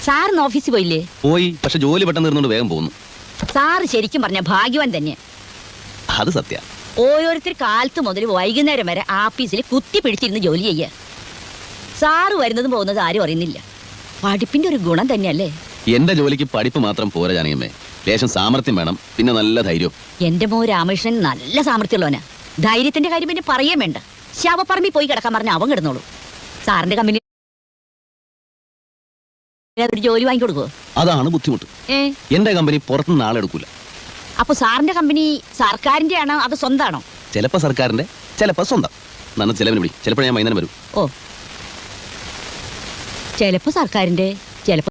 സാറിന് ഓഫീസിൽ പോയില്ലേ? പോയി, പക്ഷെ ജോലി പെട്ടെന്ന് തീർന്നുകൊണ്ട് വേഗം പോകുന്നു. സാറ് ശരിക്കും പറഞ്ഞ ഭാഗ്യവാൻ തന്നെ. അത് സത്യ. ഓരോരുത്തർ കാലത്ത് മുതൽ വൈകുന്നേരം വരെ ആഫീസിൽ കുത്തി പിടിച്ചിരുന്ന് ജോലി ചെയ്യുക. സാറ് വരുന്നതും പോകുന്നതും ആരും അറിയുന്നില്ല. പഠിപ്പിന്റെ ഒരു ഗുണം തന്നെയല്ലേ? എന്റെ ജോലിക്ക് പഠിപ്പ് മാത്രം പോരാ ജാനകിയമ്മേ, ലേശം സാമർത്ഥ്യം വേണം, പിന്നെ നല്ല ധൈര്യം. എന്റെ മോ രാമകൃഷ്ണൻ നല്ല സാമർത്ഥ്യമുള്ളവനാ. ധൈര്യത്തിന്റെ കാര്യം പിന്നെ പറയാൻ വേണ്ട. ശവപ്പറമ്പിൽ പോയി കിടക്കാൻ പറഞ്ഞ അവൻ കിടന്നോളൂ. സാറിന്റെ കമ്പനി ഒരു ജോലി വാങ്ങിക്കൊടുക്കുവോ? അതാണ് ബുദ്ധിമുട്ട്. എന്റെ കമ്പനി പുറത്തുനിന്ന് ആളെടുക്കൂല. അപ്പൊ സാറിന്റെ കമ്പനി സർക്കാരിന്റെ ആണോ അത് സ്വന്തമാണോ? ചിലപ്പോ സർക്കാരിന്റെ, ചിലപ്പോ സ്വന്തം. നന്ന ചിലവിന് വിളി, ചിലപ്പോൾ ഞാൻ വൈകുന്നേരം വരും. ഓ, ചിലപ്പോ സർക്കാരിന്റെ,